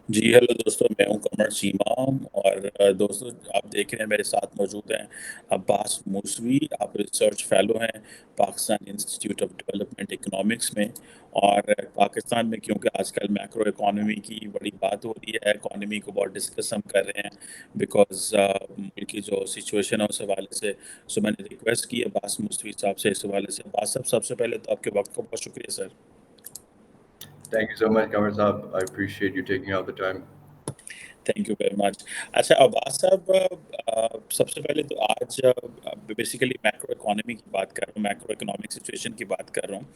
जी, hello दोस्तों, मैं हूँ कमर चीमा। और दोस्तों, आप देख रहे हैं मेरे साथ मौजूद हैं अब्बास मूसवी। आप रिसर्च फेलो हैं Pakistan institute of development economics में। और पाकिस्तान में क्योंकि आजकल मैक्रो इकोनॉमी की बड़ी बात हो रही है, इकोनॉमी को बहुत डिस्कस हम कर रहे हैं बिकॉज़ मुल्क की जो सिचुएशन है उस हवाले से। सो मैंने रिक्वेस्ट की अब्बास मूसवी साहब से इस हवाले से। अब्बास साहब, सबसे पहले तो आपके वक्त का बहुत शुक्रिया sir. Thank you so much, Qamar Saab. I appreciate you taking out the time. Thank you very much. अच्छा अब्बास साहब, सबसे पहले तो आज बेसिकली मैक्रो इकोनॉमी की बात कर रहा हूँ, मैक्रो इकोनॉमिक सिचुएशन की बात कर रहा हूँ।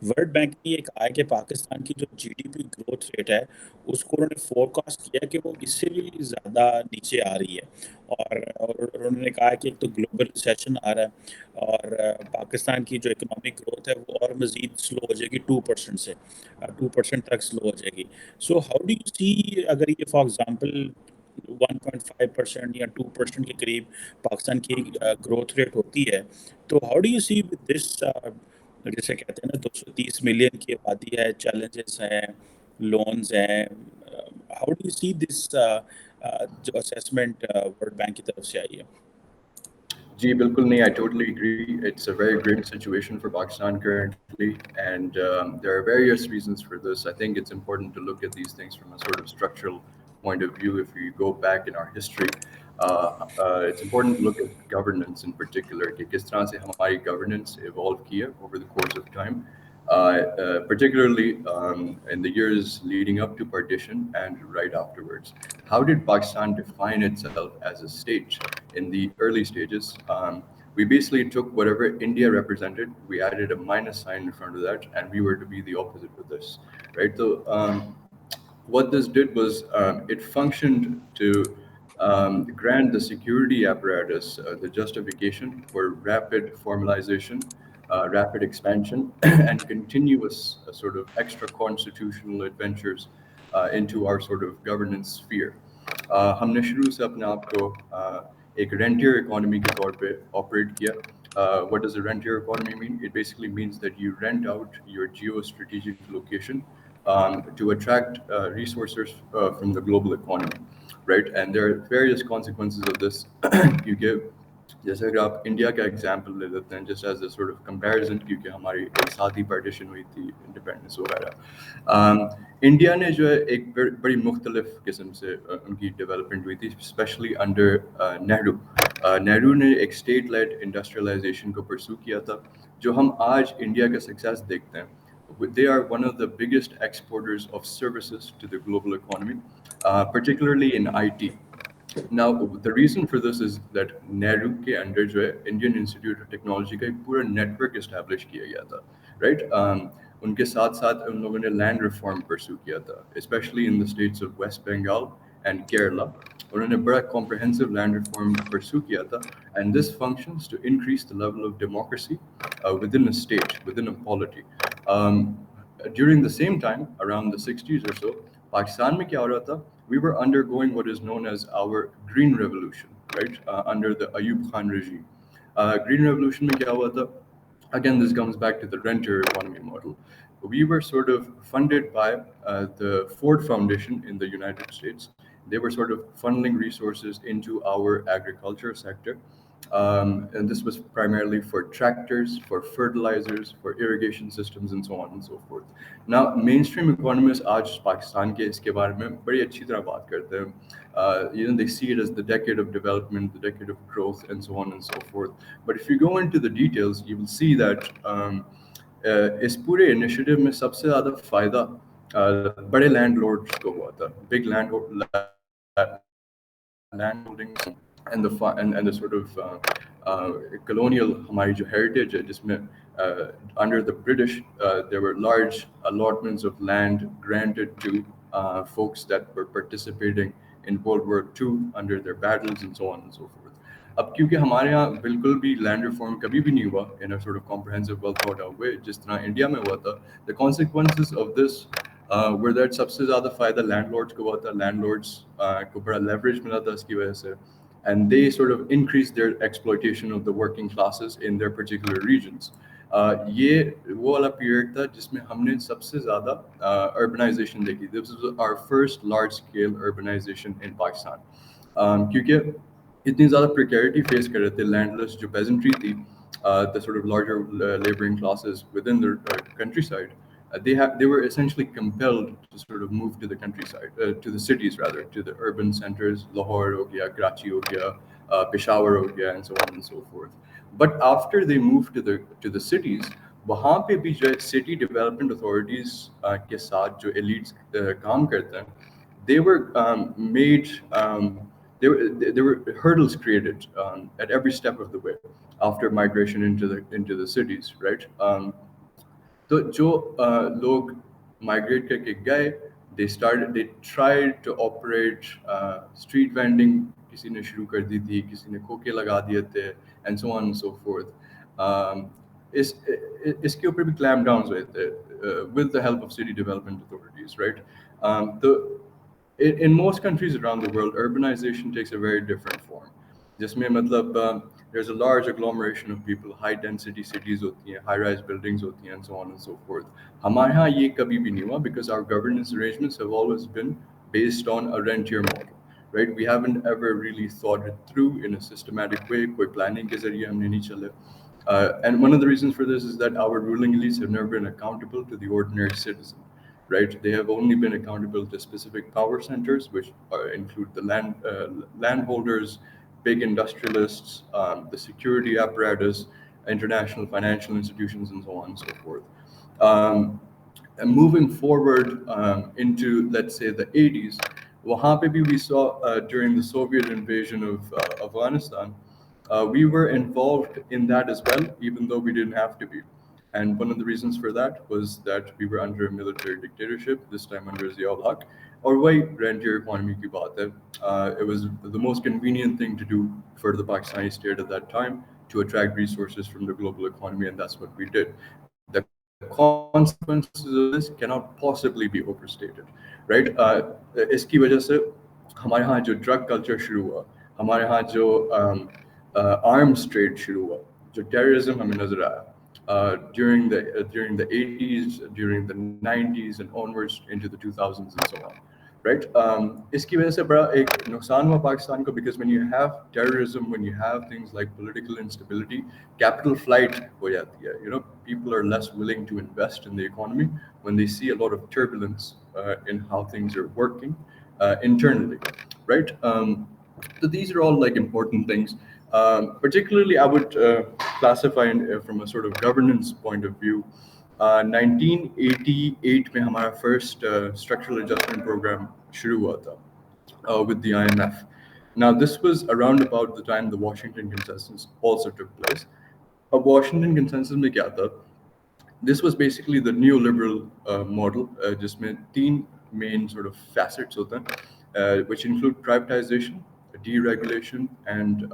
वर्ल्ड बैंक ने ये कहा है कि पाकिस्तान की जो जीडीपी ग्रोथ रेट है उसको उन्होंने फोरकास्ट किया कि वो इससे भी ज़्यादा नीचे आ रही है। और उन्होंने कहा कि एक तो ग्लोबल रिसेशन आ रहा है और पाकिस्तान की जो इकोनॉमिक ग्रोथ है वो और मज़ीद स्लो हो जाएगी 2% से, 2% तक स्लो हो जाएगी। सो हाउ डू यू सी, अगर ये फॉर एग्जांपल 1.5% या 2% के करीब पाकिस्तान की ग्रोथ रेट होती है, तो how do you see with this, जैसे कहते हैं ना 230 मिलियन की आबादी है, चैलेंजेस हैं, लोन्स हैं, how do you see this जो असेसमेंट वर्ल्ड बैंक की तरफ से आई है? Ji, bilkul nahi, I totally agree. It's a very grim situation for Pakistan currently, and there are various reasons for this. I think it's important to look at these things from a sort of structural point of view. If we go back in our history, it's important to look at governance in particular. कि किस तरह से हमारी governance evolve किया over the course of time, particularly in the years leading up to partition and right afterwards. How did Pakistan define itself as a state in the early stages? We basically took whatever India represented, we added a minus sign in front of that, and we were to be the opposite of this, right? So what this did was it functioned to grant the security apparatus the justification for rapid formalization, rapid expansion, and continuous sort of extra constitutional adventures into our sort of governance sphere. हमने शुरू से अपने आप को एक रेंटियर economy के तौर पे ऑपरेट किया. What does a rentier economy mean? It basically means that you rent out your geostrategic location to attract resources from the global economy, right? And there are various consequences of this. क्योंकि जैसे अगर आप India का example ले लेते हैं just as a sort of comparison, क्योंकि हमारी एक साथ ही पार्टीशन हुई थी इंडिपेंडेंस वगैरह, इंडिया ने जो है एक बड़ी मुख्तलिफ किस्म से उनकी डेवलपमेंट हुई थी, स्पेशली अंडर नेहरू. नेहरू ने एक स्टेट लेड इंडस्ट्रियलाइजेशन को परसू किया था, जो हम आज इंडिया का सक्सेस देखते हैं. They are one of the biggest exporters of services to the global economy, particularly in IT. Now, the reason for this is that Nehru के अंडर जो है इंडियन इंस्टीट्यूट ऑफ टेक्नोलॉजी का एक पूरा नेटवर्क इस्टेब्लिश किया गया था, राइट? उनके साथ साथ उन लोगों ने लैंड रिफॉर्म परस्यू किया था, specially in the states of West Bengal and Kerala. उन्होंने बड़ा कॉम्प्रहेंसिव लैंड रिफॉर्म परस्यू किया था, and this functions to increase the level of democracy within a state, within a polity. During the same time, around the 60s or so, Pakistan में क्या हो रहा था? We were undergoing what is known as our Green Revolution, right? Under the Ayub Khan regime. Green Revolution में क्या हुआ था? Again, this comes back to the renter economy model. We were sort of funded by the Ford Foundation in the United States. They were sort of funneling resources into our agriculture sector. And this was primarily for tractors, for fertilizers, for irrigation systems, and so on and so forth. Now, mainstream economists आज पाकिस्तान के इसके बारे में बड़ी अच्छी तरह बात करते हैं. They see it as the decade of development, the decade of growth, and so on and so forth. But if you go into the details, you will see that इस पूरे इनिशिएटिव में सबसे ज़्यादा फायदा बड़े लैंडलॉर्ड्स को हुआ था. Big land holdings and the sort of colonial हमारी जो heritage है, जिसमें under the British there were large allotments of land granted to folks that were participating in World War II under their battles and so on and so forth. अब क्योंकि हमारे यहाँ बिल्कुल भी लैंड रिफॉर्म कभी भी नहीं हुआ in a sort of comprehensive well thought out way जिस तरह इंडिया में हुआ था, the consequences of this war that सबसे ज़्यादा फायदा लैंडलॉर्ड्स को हुआ था. लैंडलॉर्ड्स को बड़ा लेवरेज मिला था इसकी वजह से, and they sort of increased their exploitation of the working classes in their particular regions. ये वो वाला पीरियड था जिसमें हमने सबसे ज़्यादा अर्बनाइजेशन देखी. This was our first large scale urbanisation in Pakistan. क्योंकि इतनी ज़्यादा प्रिकेरिटी फेस कर रहे थे लैंडलेस जो पेजेंट्री थी, the sort of larger laboring classes within the countryside. They were essentially compelled to sort of move to the countryside, to the cities rather, to the urban centers. Lahore ho gaya, Karachi ho gaya, Peshawar ho gaya, and so on and so forth. But after they moved to the cities, वहाँ पे भी जो city development authorities के साथ जो elites काम करते हैं, they were made there were hurdles created at every step of the way after migration into the cities, right? तो जो लोग माइग्रेट करके गए, they tried to operate street vending. किसी ने शुरू कर दी थी, किसी ने खोखे लगा दिए थे, and so on and so forth. um, इस इसके ऊपर भी clamp downs हुए थे with the help of city development authorities, right? तो in most countries around the world, urbanization takes a very different form. जिसमें मतलब there's a large agglomeration of people, high density cities होती हैं, high rise buildings होती हैं, and so on and so forth. हमारे यहाँ ये कभी भी नहीं हुआ because our governance arrangements have always been based on a rentier model, right? We haven't ever really thought it through in a systematic way. कोई planning के जरिए हमने नहीं चले. And one of the reasons for this is that our ruling elites have never been accountable to the ordinary citizen, right? They have only been accountable to specific power centers, which include the landholders, big industrialists, the security apparatus, international financial institutions, and so on and so forth. And moving forward into, let's say, the 80s, वहाँ पे भी we saw during the Soviet invasion of Afghanistan, we were involved in that as well, even though we didn't have to be. And one of the reasons for that was that we were under a military dictatorship, this time under Ziaul Haq. और वही rentier economy की बात है. It was the most convenient thing to do for the Pakistani state at that time to attract resources from the global economy, and that's what we did. The consequences of this cannot possibly be overstated, right? इसकी वजह से हमारे यहाँ जो drug culture शुरू हुआ, हमारे यहाँ जो arms trade शुरू हुआ, जो terrorism हमें नजर आया, during the 80s, during the 90s, and onwards into the 2000s and so on, right? इसकी वजह से बड़ा एक नुकसान हुआ पाकिस्तान को, because when you have terrorism, when you have things like political instability, capital flight हो जाती है. People are less willing to invest in the economy when they see a lot of turbulence in how things are working internally, right? So these are all like important things. Particularly, I would classify from a sort of governance point of view. 1988 में हमारा first structural adjustment program शुरू हुआ था with the IMF. Now, this was around about the time the Washington Consensus also took place. Washington Consensus में क्या था? This was basically the neoliberal model, जिसमें तीन main sort of facets होते हैं, which include privatization, deregulation, and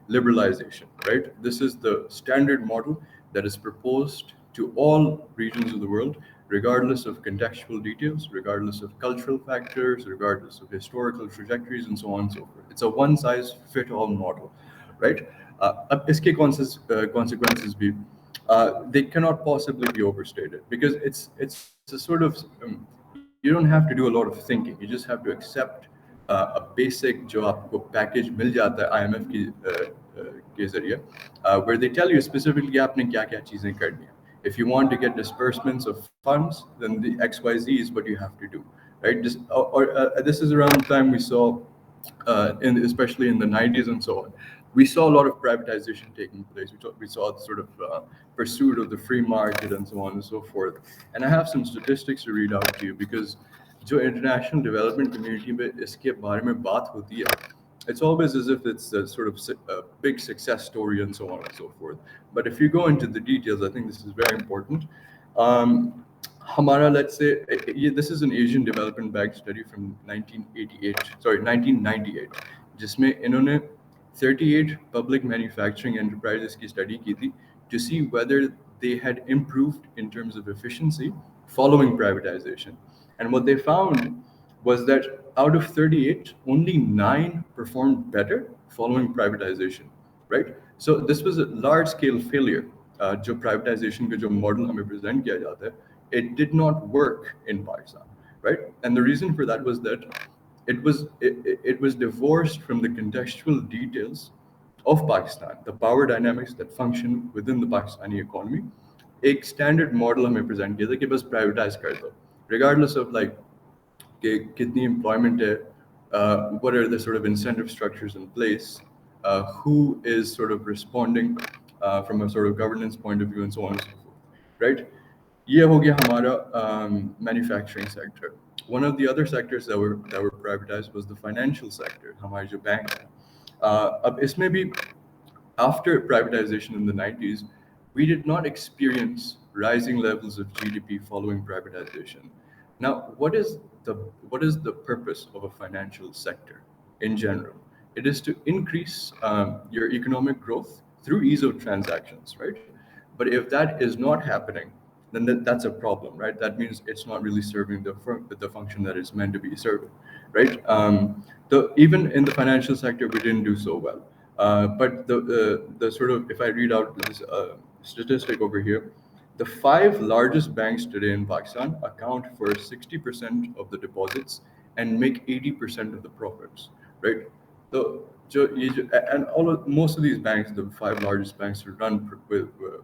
liberalization, right? This is the standard model that is proposed to all regions of the world, regardless of contextual details, regardless of cultural factors, regardless of historical trajectories, and so on and so forth. It's a one-size-fits-all model, right? अब इसके consequences भी, they cannot possibly be overstated, because it's a sort of you don't have to do a lot of thinking. You just have to accept a basic जो आपको package मिल जाता है IMF के जरिए, where they tell you specifically आपने क्या चीजें करनी है. If you want to get disbursements of funds, then the XYZ is what you have to do, right? This is around the time we saw, especially in the 90s and so on, we saw a lot of privatization taking place. We saw the sort of pursuit of the free market and so on and so forth. And I have some statistics to read out to you, because जो international development community में इसके बारे में बात होती है, it's always as if it's a sort of a big success story and so on and so forth. But if you go into the details, I think this is very important. हमारा, let's say, this is an Asian Development Bank study from 1998, जिसमें इन्होंने 38 public manufacturing enterprises की study की थी to see whether they had improved in terms of efficiency following privatization. And what they found was that out of 38, only 9 performed better following privatization, right? So this was a large-scale failure. जो privatization का जो model हमें present किया जाता है, it did not work in Pakistan, right? And the reason for that was that it was divorced from the contextual details of Pakistan, the power dynamics that function within the Pakistani economy. एक standard model हमें present किया था कि बस privatize कर दो, regardless of like कि कितनी employment है, what are the sort of incentive structures in place, who is sort of responding from a sort of governance point of view, and so on and so forth, right? ये हो गया हमारा manufacturing sector. One of the other sectors that were privatized was the financial sector, हमारे जो bank है. अब इसमें भी after privatization in the 90s, we did not experience rising levels of GDP following privatization. Now, what is the purpose of a financial sector in general? It is to increase your economic growth through ease of transactions, right? But if that is not happening, then that's a problem, right? That means it's not really serving the function that it's meant to be serving, right? Even in the financial sector, we didn't do so well. But the sort of, if I read out this statistic over here, the five largest banks today in Pakistan account for 60% of the deposits and make 80% of the profits, right? So, and most of these banks, the five largest banks, are run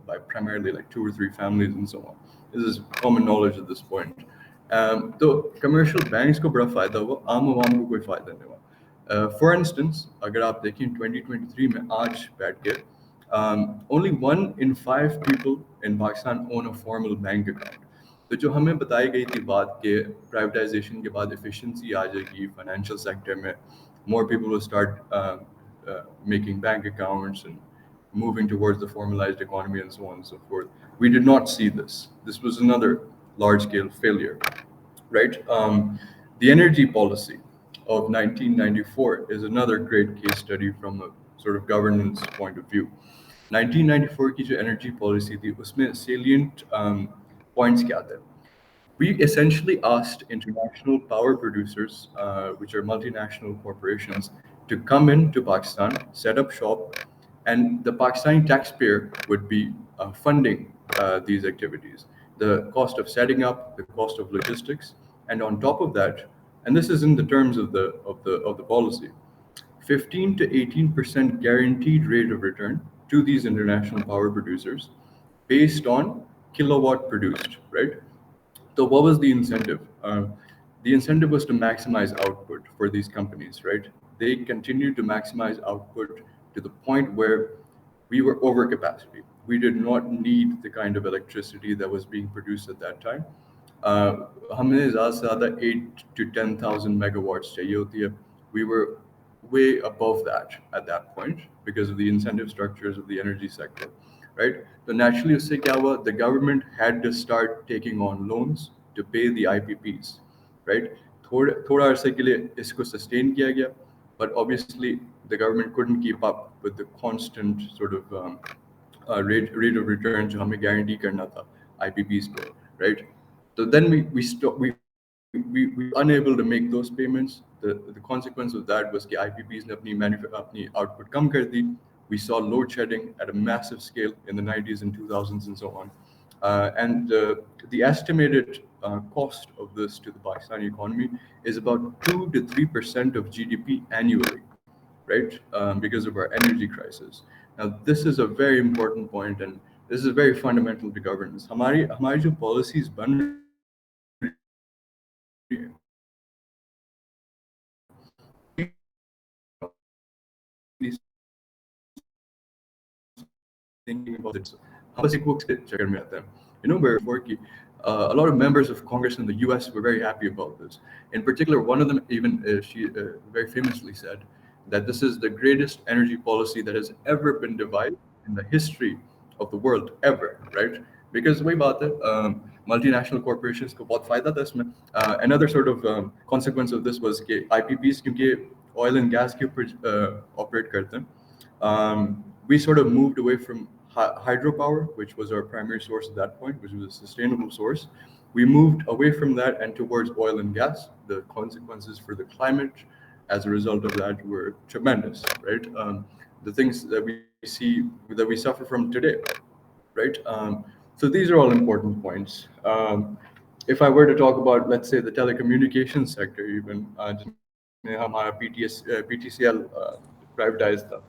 by primarily like two or three families and so on. This is common knowledge at this point. तो commercial banks को बड़ा फायदा हुआ, आम आवाम को कोई फायदा नहीं हुआ. For instance, अगर आप देखें 2023 में आज बैठ के only 1 in 5 people in Pakistan own a formal bank account. तो जो हमें बताई गई थी बात के प्राइवेटाइजेशन के बाद एफिशिएंसी आ जाएगी फाइनेंशियल सेक्टर में, more people will start making bank accounts and moving towards the formalized economy and so on and so forth. We did not see this. This was another large-scale failure, right? The energy policy of 1994 is another great case study from a sort of governance point of view. 1994 की जो energy policy थी उसमें salient points क्या थे? We essentially asked international power producers, which are multinational corporations, to come into Pakistan, set up shop, and the Pakistani taxpayer would be funding these activities. The cost of setting up, the cost of logistics, and on top of that, and this is in the terms of the policy, 15 to 18% guaranteed rate of return to these international power producers based on kilowatt produced, right? So what was the incentive? The incentive was to maximize output for these companies, right? They continued to maximize output to the point where we were over capacity. We did not need the kind of electricity that was being produced at that time. हमने ज़्यादा से ज़्यादा 8 to 10,000 megawatts चाहिए होती है. We were way above that at that point because of the incentive structures of the energy sector, right? So naturally, उससे क्या हुआ? The government had to start taking on loans to pay the IPPs, right? थोड़ा अरसे के लिए इसको sustain किया गया, but obviously the government couldn't keep up with the constant sort of rate of return जो हमें guarantee करना था IPPs को, right? So then we were unable to make those payments. The consequence of that was कि IPPs ने अपनी output कम कर दी. We saw load shedding at a massive scale in the 90s and 2000s and so on. And the estimated cost of this to the Pakistani economy is about 2 to 3% of GDP annually, right? Because of our energy crisis. Now, this is a very important point, and this is very fundamental to governance. हमारी जो policies बन रही हैं, thinking about it. हम बस एक वो चक्कर में आते हैं. You know, where a lot of members of Congress in the U.S. were very happy about this. In particular, one of them even she very famously said that this is the greatest energy policy that has ever been devised in the history of the world ever, right? Because वही बात है, multinational corporations को बहुत फायदा था इसमें. Another sort of consequence of this was कि IPPs क्योंकि oil and gas के ऊपर operate करते हैं, we sort of moved away from hydropower, which was our primary source at that point, which was a sustainable source. We moved away from that and towards oil and gas. The consequences for the climate as a result of that were tremendous, right? The things that we see, that we suffer from today. right? So these are all important points. If I were to talk about, let's say, the telecommunications sector, even जिसमें हमारा PTCL privatized था.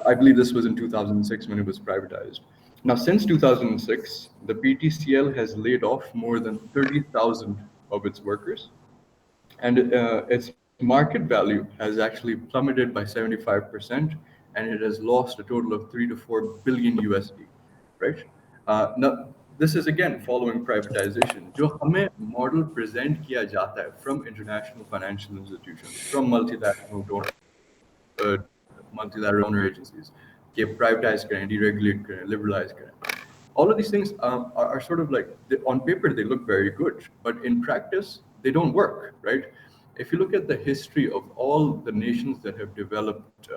I believe this was in 2006 when it was privatized. Now, since 2006, the PTCL has laid off more than 30,000 of its workers, and its market value has actually plummeted by 75%, and it has lost a total of 3 to 4 billion USD, right? Now, this is again following privatization. जो हमें model present किया जाता है from international financial institutions, from multilateral donor agencies, कि privatize करें, deregulate करें, liberalize करें. All of these things are sort of like, on paper, they look very good, but in practice, they don't work, right? If you look at the history of all the nations that have developed,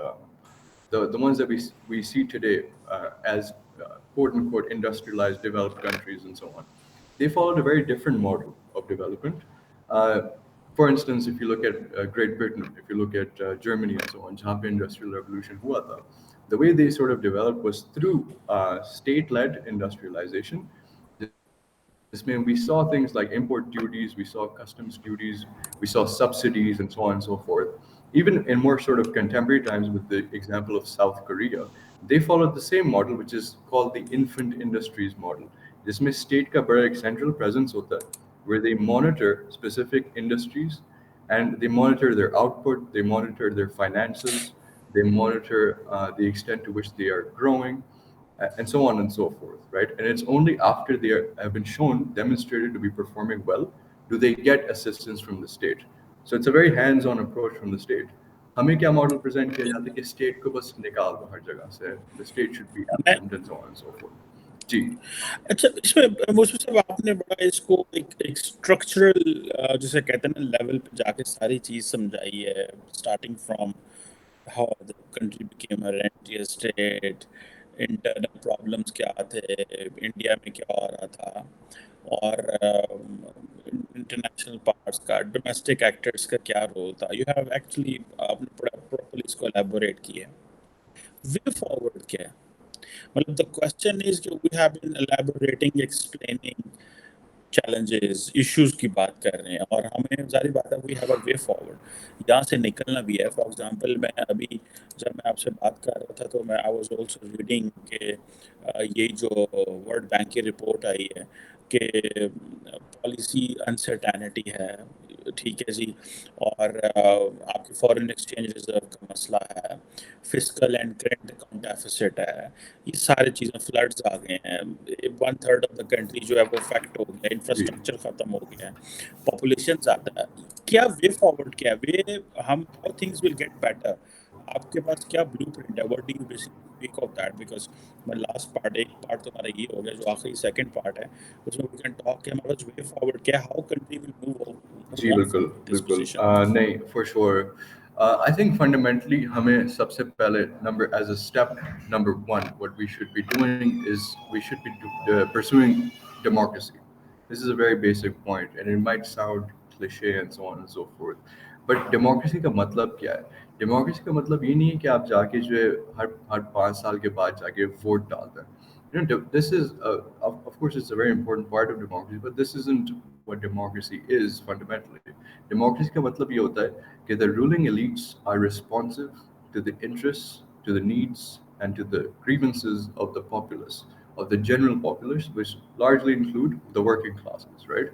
the ones that we see today as quote unquote industrialized developed countries and so on, they followed a very different model of development. Uh, for instance, if you look at Great Britain, if you look at Germany and so on, जहाँ पे industrial revolution हुआ था, the way they sort of developed was through state-led industrialization. This means we saw things like import duties, we saw customs duties, we saw subsidies, and so on and so forth. Even in more sort of contemporary times, with the example of South Korea, they followed the same model, which is called the infant industries model. जिसमें state का बड़ा एक central presence होता है, where they monitor specific industries and they monitor their output, they monitor their finances, they monitor the extent to which they are growing, and so on and so forth, right? And it's only after they have been shown, demonstrated to be performing well, do they get assistance from the state. So it's a very hands-on approach from the state. हमें क्या model present किया जाता है कि state को बस निकाल दो हर जगह से, the state should be मैं absent and so on and so forth. जी. अच्छा, इसमें मुझसे सब आपने बड़ा इसको एक स्ट्रक्चरल जिसे कहते हैं ना लेवल पे जाके सारी चीज़ समझाई है, starting from how the country became a rentier state, internal problems क्या थे, इंडिया में क्या हो रहा था, और इंटरनेशनल पार्ट्स का, डोमेस्टिक एक्टर्स का क्या रोल था. यू हैव एक्चुअली आपने बड़ा प्रॉपर्ली इसको एलैबोरेट किया है. वे फॉरवर्ड क्या है? मतलब द क्वेश्चन इज कि we have been elaborating, explaining challenges, issues की बात कर रहे हैं, और हमें जारी बात है we have a way forward, यहाँ से निकलना भी है. फॉर एग्जांपल, मैं अभी जब मैं आपसे बात कर रहा था तो मैं आई वाज आल्सो रीडिंग के ये जो वर्ल्ड बैंक की रिपोर्ट आई है कि पॉलिसी अनसर्टेनिटी है, ठीक है जी, और आपके फॉरेन एक्सचेंज रिजर्व का मसला है, fiscal and current account deficit है, ये सारी चीज़ें, फ्लड्स आ गए हैं, 1/3 ऑफ द कंट्री जो है वो इफेक्ट हो गया, जी. इंफ्रास्ट्रक्चर ख़त्म हो गया है, पॉपुलेशन ज़्यादा है. क्या वे फॉरवर्ड, क्या वे हम, how things will get better? आपके पास क्या ब्लूप्रिंट है? What do you basically speak of that? Because मैं लास्ट पार्ट, एक पार्ट तो हमारा ये हो गया, जो आखिरी सेकंड पार्ट है उसमें वी कैन टॉक कि हमारा वे फॉरवर्ड क्या है, हाउ कंट्री विल जी मूव ऑन बिल्कुल फ्रॉम दिस बिल्कुल. पोजीशन. नहीं, for sure. I think fundamentally हमें सबसे पहले as a step number one, what we should be doing is we should be pursuing democracy. This is a very basic point, and it might sound cliche and so on and so forth. But democracy का मतलब क्या है? Democracy का मतलब ये नहीं है कि आप जाके जो है हर 5 साल के बाद जाके वोट डालते हैं. This is, of course, it's a very important part of democracy, but this isn't what democracy is fundamentally. Democracy का मतलब ये होता है कि the ruling elites are responsive to the interests, to the needs, and to the grievances of the populace, of the general populace, which largely include the working classes, right?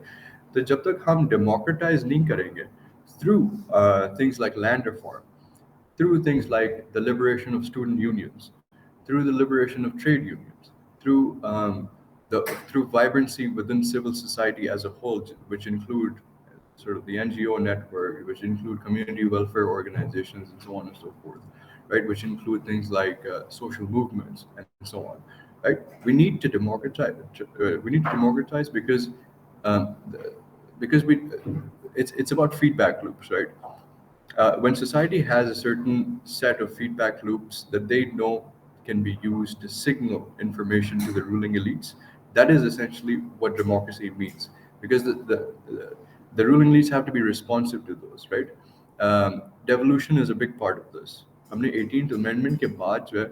तो जब तक हम democratize नहीं करेंगे through things like land reform, through things like the liberation of student unions, through the liberation of trade unions, through through vibrancy within civil society as a whole, which include sort of the NGO network, which include community welfare organizations, and so on and so forth, right? Which include things like social movements and so on, right? We need to democratize. We need to democratize um, because it's about feedback loops, right? When society has a certain set of feedback loops that they know can be used to signal information to the ruling elites, that is essentially what democracy means. Because the ruling elites have to be responsive to those, right? Devolution is a big part of this. हमने 18th Amendment के बाद जो है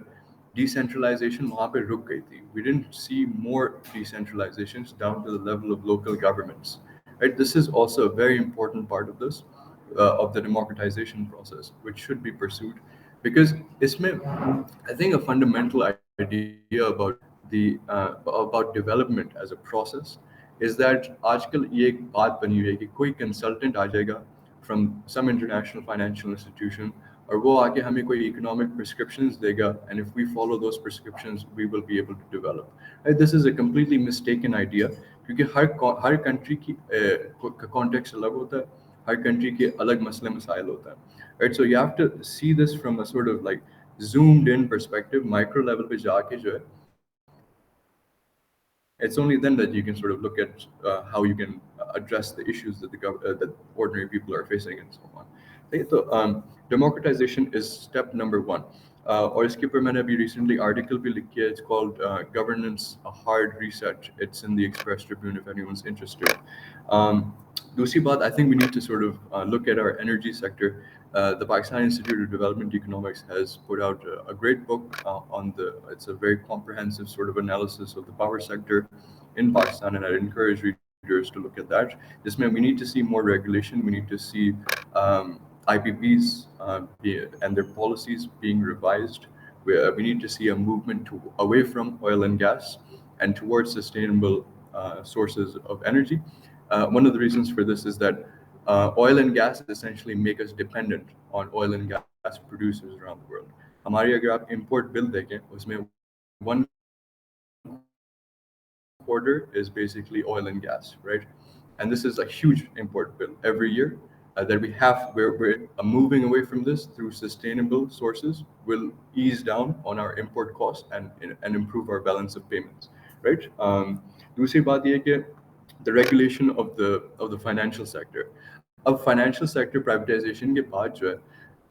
decentralization वहाँ पे रुक गई थी. We didn't see more decentralizations down to the level of local governments. Right? This is also a very important part of this, of the democratization process, which should be pursued, because इसमें I think a fundamental idea about development as a process is that आजकल ये एक बात बनी हुई है कि कोई consultant आ जाएगा from some international financial institution और वो आके हमें कोई economic prescriptions देगा, and if we follow those prescriptions we will be able to develop. Right? This is a completely mistaken idea, क्योंकि हर country की context अलग होता है, हर country के अलग मसले मसाइल होता है. Right? So you have to see this from a sort of like zoomed in perspective, micro level पे जाके जो है, it's only then that you can sort of look at how you can address the issues that that ordinary people are facing and so on. So democratization is step number one. और इसके ऊपर मैंने अभी recently article भी लिखी है. It's called Governance: A Hard Reset. It's in the Express Tribune if anyone's interested. दूसरी बात, I think we need to sort of look at our energy sector. The Pakistani Institute of Development Economics has put out a great book it's a very comprehensive sort of analysis of the power sector in Pakistan, and I'd encourage readers to look at that. This means we need to see more regulation, we need to see IPPs and their policies being revised. We need to see a movement away from oil and gas and towards sustainable sources of energy. One of the reasons for this is that oil and gas essentially make us dependent on oil and gas producers around the world. हमारी अगर आप import bill देखें, उसमें 1/4 is basically oil and gas, right? And this is a huge import bill every year that we're moving away from this through sustainable sources will ease down on our import costs and improve our balance of payments, right? दूसरी बात ये कि the regulation of the financial sector. Of financial sector privatization के बाद जो है,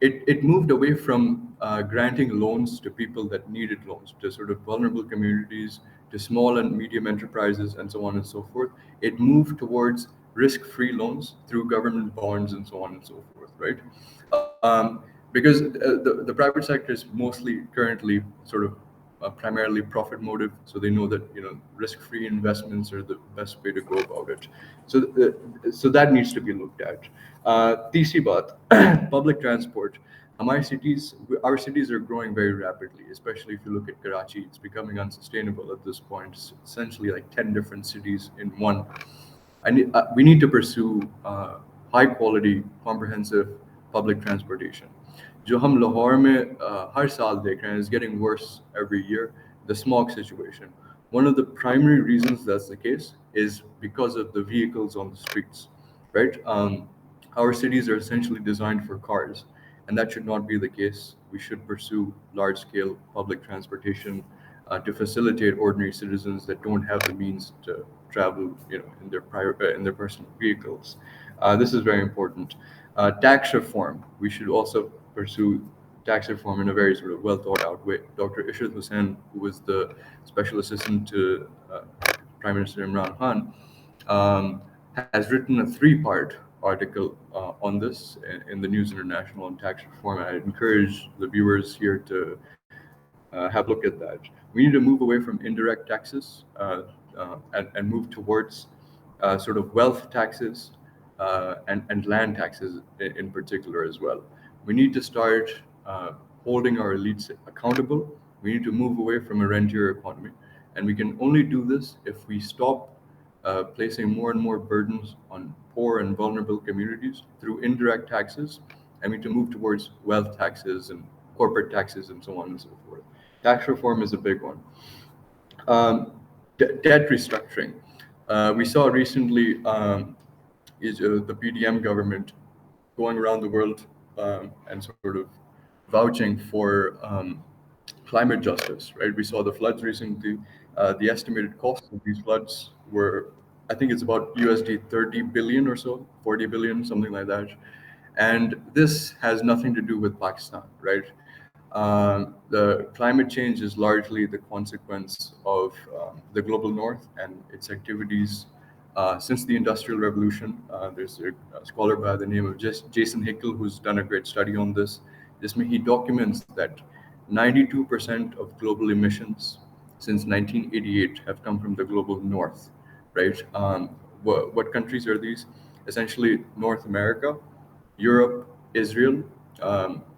it moved away from granting loans to people that needed loans, to sort of vulnerable communities, to small and medium enterprises, and so on and so forth. It moved towards risk-free loans through government bonds and so on and so forth, right? Because the private sector is mostly currently sort of primarily profit motive, so they know that risk-free investments are the best way to go about it. So that needs to be looked at. तीसरी बात, public transport. Our cities are growing very rapidly, especially if you look at Karachi. It's becoming unsustainable at this point. It's essentially like 10 different cities in one. And we need to pursue high quality, comprehensive public transportation. जो हम लाहौर में हर साल देख रहे हैं is getting worse every year, the smog situation. One of the primary reasons that's the case is because of the vehicles on the streets, right? Our cities are essentially designed for cars, and that should not be the case. We should pursue large-scale public transportation to facilitate ordinary citizens that don't have the means to travel, in their personal vehicles. This is very important. Tax reform. We should also pursue tax reform in a very sort of well thought out way. Dr. Ishrat Hussain, who was the special assistant to Prime Minister Imran Khan, has written a 3-part article on this in the News International on tax reform. I encourage the viewers here to have a look at that. We need to move away from indirect taxes and move towards sort of wealth taxes and land taxes in particular as well. We need to start holding our elites accountable. We need to move away from a rentier economy. And we can only do this if we stop placing more and more burdens on poor and vulnerable communities through indirect taxes. And we need to move towards wealth taxes and corporate taxes and so on and so forth. Tax reform is a big one. Debt restructuring. We saw recently the PDM government going around the world and sort of vouching for climate justice, right? We saw the floods recently. The estimated cost of these floods were, I think it's about USD 30 billion or so, 40 billion, something like that. And this has nothing to do with Pakistan, right? The climate change is largely the consequence of the global north and its activities since the Industrial Revolution. There's a scholar by the name of Jason Hickel who's done a great study on this. He documents that 92% of global emissions since 1988 have come from the global north, right? What countries are these? Essentially, North America, Europe, Israel,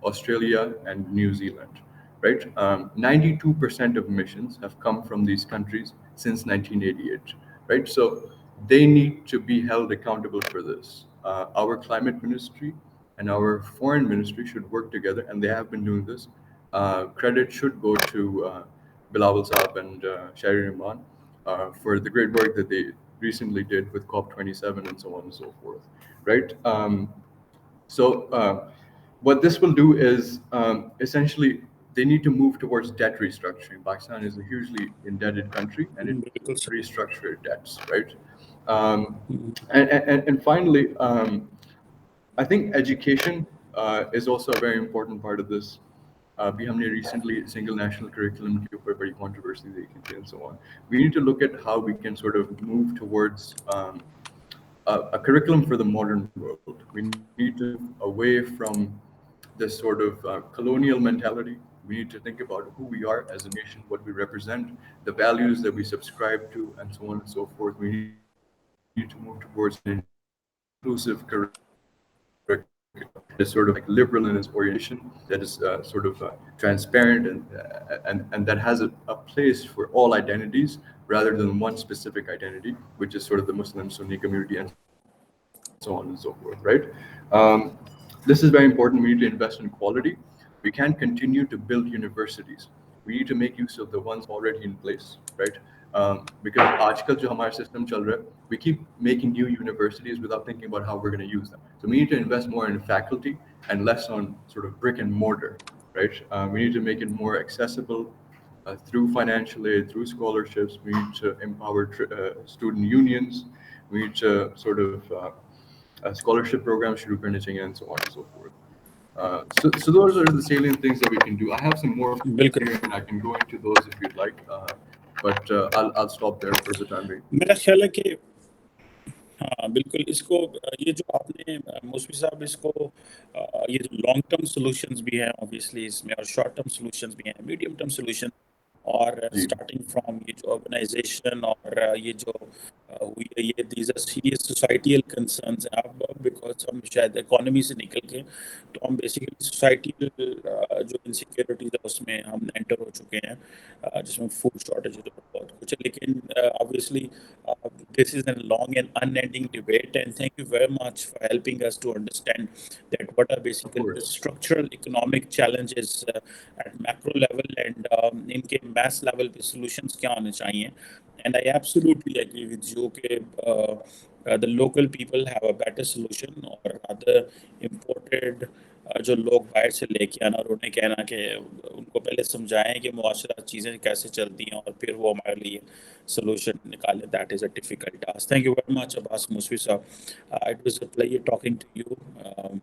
Australia, and New Zealand, right? 92% of emissions have come from these countries since 1988, right? So they need to be held accountable for this. Our climate ministry and our foreign ministry should work together, and they have been doing this. Credit should go to Bilawal Saab and Shahri Rahman for the great work that they recently did with COP27 and so on and so forth, right? So what this will do is essentially they need to move towards debt restructuring. Pakistan is a hugely indebted country, and it बिल्कुल needs to sir. restructure its debts, right? Um, and finally, I think education is also a very important part of this. अभी हमने recently single national curriculum के ऊपर बड़ी controversy देखी थी and so on. We need to look at how we can sort of move towards a curriculum for the modern world. We need to move away from this sort of colonial mentality. We need to think about who we are as a nation, what we represent, the values that we subscribe to, and so on and so forth. We need to move towards an inclusive curriculum that is sort of like liberal in its orientation, that is transparent and that has a place for all identities rather than one specific identity, which is sort of the Muslim Sunni community and so on and so forth, right? This is very important. We need to invest in quality. We can't continue to build universities. We need to make use of the ones already in place, right? Because आजकल जो हमारा system चल रहा है, we keep making new universities without thinking about how we're going to use them. So we need to invest more in faculty and less on sort of brick and mortar, right? We need to make it more accessible through financial aid, through scholarships. We need to empower student unions. We need to sort of scholarship programs शुरू करने चाहिए and so on and so forth. So those are the salient things that we can do. I have some more points बिल्कुल। here, and I can go into those if you'd like. But I'll stop there for the time being. मेरा ख्याल है कि हाँ, बिल्कुल इसको ये जो आपने मौसमी साहब इसको ये जो लॉन्ग टर्म सॉल्यूशंस भी हैं ऑब्वियसली इसमें और शॉर्ट टर्म सॉल्यूशंस भी हैं, मीडियम टर्म सॉल्यूशन और जी स्टार्टिंग फ्रॉम ये जो अर्बनाइजेशन और ये जो हुई है ये these are serious societal concerns हैं अब बिकॉज हम शायद इकोनॉमी से निकल के तो हम बेसिकली सोसाइटल जो इनसिक्योरिटीज है उसमें हम एंटर हो चुके हैं जिसमें फूड शॉर्टेज है तो बहुत कुछ है लेकिन obviously this is a long and unending debate and thank you very much for helping us to understand that what are of basically the course. structural economic challenges at macro level and इनके mass level पे solutions क्या होने चाहिए and I absolutely agree with you कि the local people have a better solution or rather imported जो लोग बाहर से लेके आना और उन्हें कहना कि उनको पहले समझाएं कि मुआशरा चीज़ें कैसे चलती हैं और फिर वो हमारे लिए solution निकालें. That is a difficult task. Thank you very much, Abbas Musfi sir. It was a pleasure talking to you,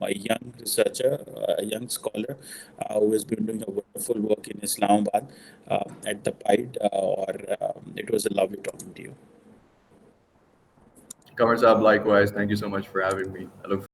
a young researcher, a young scholar who has been doing a wonderful work in Islamabad at the PIDE, it was a lovely talking to you. Qamar Saab, likewise. Thank you so much for having me. I look